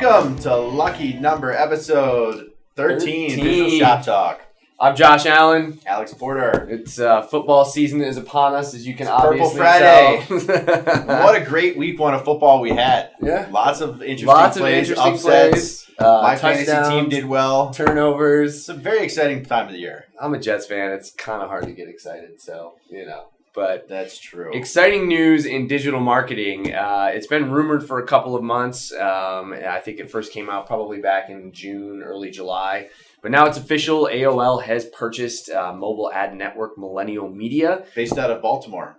Welcome to lucky number episode 13. Digital Shoptalk. I'm Josh Allen. Alex Porter. It's football season is upon us, as you can Purple obviously Friday. tell. What a great week one of football we had. Yeah. Lots of interesting upsets. My fantasy team did well. Turnovers. It's a very exciting time of the year. I'm a Jets fan. It's kind of hard to get excited, so, But that's true. Exciting news in digital marketing. It's been rumored for a couple of months. I think it first came out probably back in June, early July. But now it's official. AOL has purchased mobile ad network Millennial Media. Based out of Baltimore.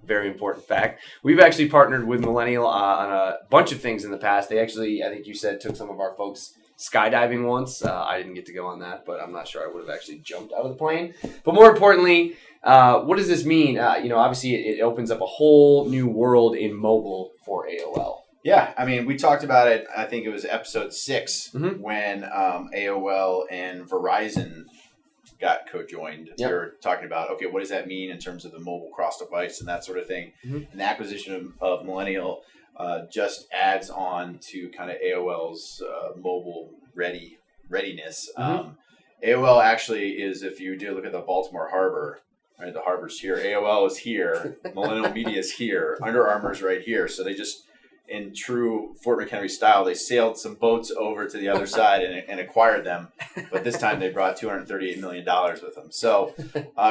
Very important fact. We've actually partnered with Millennial on a bunch of things in the past. They actually, I think you said, took some of our folks skydiving once. I didn't get to go on that, but I'm not sure I would have actually jumped out of the plane. But more importantly, what does this mean? Obviously it opens up a whole new world in mobile for AOL. Yeah, I mean, we talked about it, I think it was episode 6, when AOL and Verizon got co-joined. Yep. We were talking about, okay, what does that mean in terms of the mobile cross-device and that sort of thing? And the acquisition of Millennial just adds on to kind of AOL's mobile readiness. AOL actually is, if you do look at the Baltimore Harbor, right, the harbor's here, AOL is here, Millennial Media is here, Under Armour's right here, so they just... in true Fort McHenry style, they sailed some boats over to the other side and acquired them. But this time they brought $238 million with them. So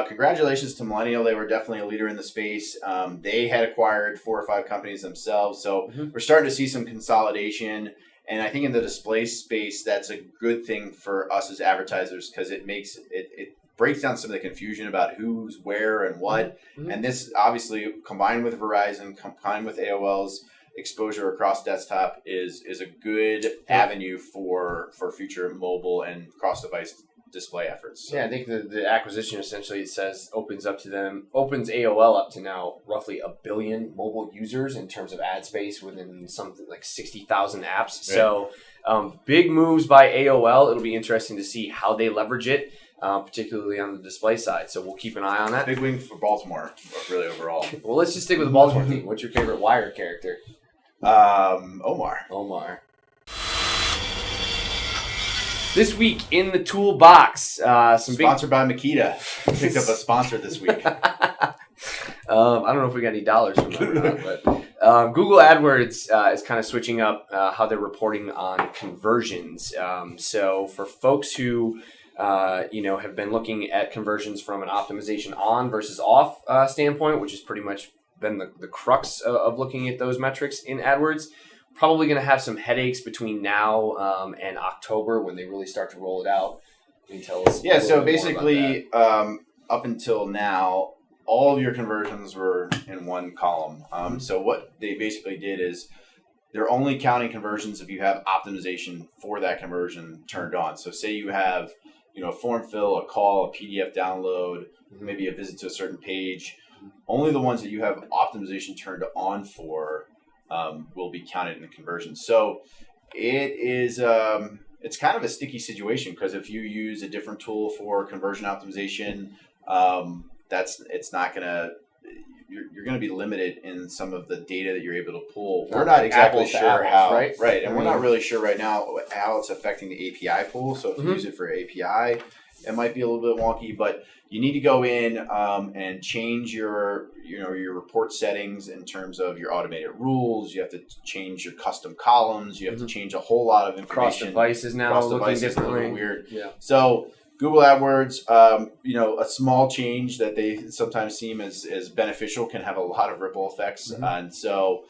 congratulations to Millennial. They were definitely a leader in the space. They had acquired 4 or 5 companies themselves. So we're starting to see some consolidation. And I think in the display space, that's a good thing for us as advertisers because it makes it breaks down some of the confusion about who's where and what. And this obviously combined with Verizon, combined with AOL's exposure across desktop is a good avenue for future mobile and cross-device display efforts. So. Yeah, I think the acquisition essentially, it says, opens AOL up to now roughly 1 billion mobile users in terms of ad space within something like 60,000 apps. Right. So big moves by AOL. It'll be interesting to see how they leverage it. Particularly on the display side. So we'll keep an eye on that. Big win for Baltimore, really overall. Well, let's just stick with the Baltimore team. What's your favorite Wire character? Omar. This week in the toolbox, sponsored by Makita. Picked up a sponsor this week. I don't know if we got any dollars from that or not, but Google AdWords is kind of switching up how they're reporting on conversions. So for folks who have been looking at conversions from an optimization on versus off standpoint, which has pretty much been the crux of looking at those metrics in AdWords. Probably going to have some headaches between now and October when they really start to roll it out. Can you tell us? Yeah, so basically up until now, all of your conversions were in one column. So what they basically did is they're only counting conversions if you have optimization for that conversion turned on. So say you have a form fill, a call, a PDF download, maybe a visit to a certain page. Only the ones that you have optimization turned on for will be counted in the conversion. So it is it's kind of a sticky situation because if you use a different tool for conversion optimization, you're going to be limited in some of the data that you're able to pull. We're not exactly sure how, right? And we're not really sure right now how it's affecting the API pool. So if you use it for API, it might be a little bit wonky, but you need to go in and change your report settings in terms of your automated rules. You have to change your custom columns. You have to change a whole lot of information. Cross-devices now looking differently. A little weird. Yeah. So Google AdWords, a small change that they sometimes seem as beneficial can have a lot of ripple effects. And so...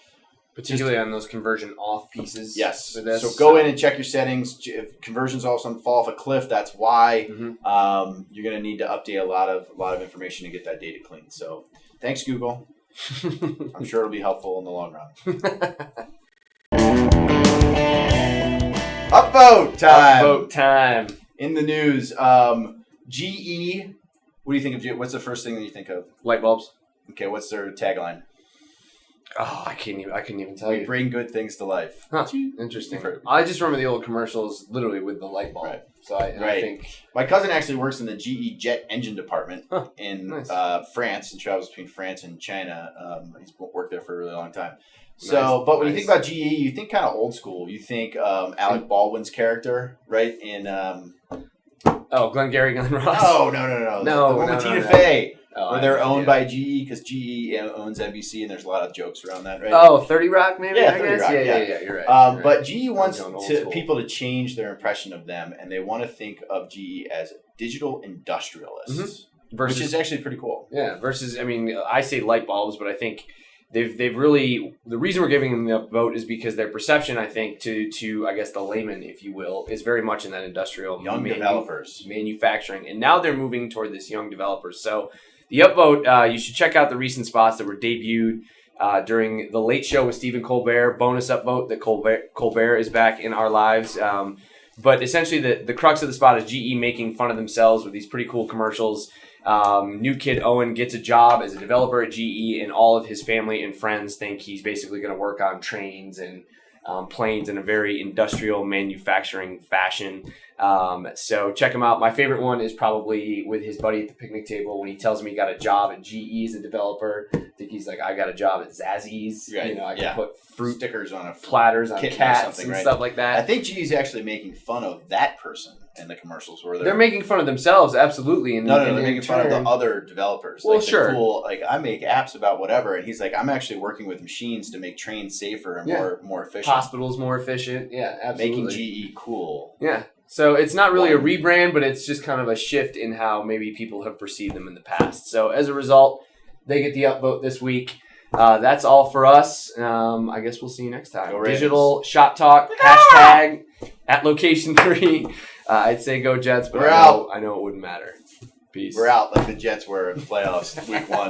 particularly on those conversion off pieces. Yes. So go in and check your settings. If conversions all of a sudden fall off a cliff, that's why. You're going to need to update a lot of information to get that data clean. So thanks, Google. I'm sure it'll be helpful in the long run. Upvote time. Upvote time. In the news, GE. What do you think of GE? What's the first thing that you think of? Light bulbs. Okay, what's their tagline? Oh, I couldn't even tell We you. bring good things to life. Huh, interesting. I just remember the old commercials literally with the light bulb. Right. So I think... My cousin actually works in the GE jet engine department in nice. France and travels between France and China. He's worked there for a really long time. So, Nice. but when you think about GE, you think kind of old school. You think Alec Baldwin's character, right? In Glengarry Glen Ross. no. No, the one with no, Tina no. Fey. Oh, Where they're owned by GE because GE owns NBC, and there's a lot of jokes around that, right? Oh, 30 Rock, maybe? Yeah, I 30 guess? Rock, Yeah, yeah. you're right. But GE wants going old school. people to change their impression of them, and they want to think of GE as digital industrialists, which is actually pretty cool. Yeah, versus, I mean, I say light bulbs, but I think they've really, the reason we're giving them the vote is because their perception, I think, to I guess the layman, if you will, is very much in that industrial Young developers, manufacturing, and now they're moving toward this young developers. So the upvote, you should check out the recent spots that were debuted during the Late Show with Stephen Colbert. Bonus upvote that Colbert is back in our lives. But essentially, the crux of the spot is GE making fun of themselves with these pretty cool commercials. New kid Owen gets a job as a developer at GE, and all of his family and friends think he's basically going to work on trains and planes in a very industrial manufacturing fashion. So check him out. My favorite one is probably with his buddy at the picnic table when he tells me he got a job at GE as a developer. I think he's like, I got a job at Zazzy's. Right. You know, I can put fruit stickers on platters on cats and stuff like that. I think GE's actually making fun of that person in the commercials where they're making fun of themselves, absolutely. And they're making fun of the other developers. Well, like sure. Cool, like I make apps about whatever, and he's like, I'm actually working with machines to make trains safer and more efficient. Hospitals more efficient. Yeah, absolutely. Making GE cool. Yeah. So it's not really a rebrand, but it's just kind of a shift in how maybe people have perceived them in the past. So as a result, they get the upvote this week. That's all for us. I guess we'll see you next time. Digital Shoptalk, hashtag at Location3. I'd say go Jets, but I know it wouldn't matter. Peace. We're out like the Jets were in the playoffs week 1.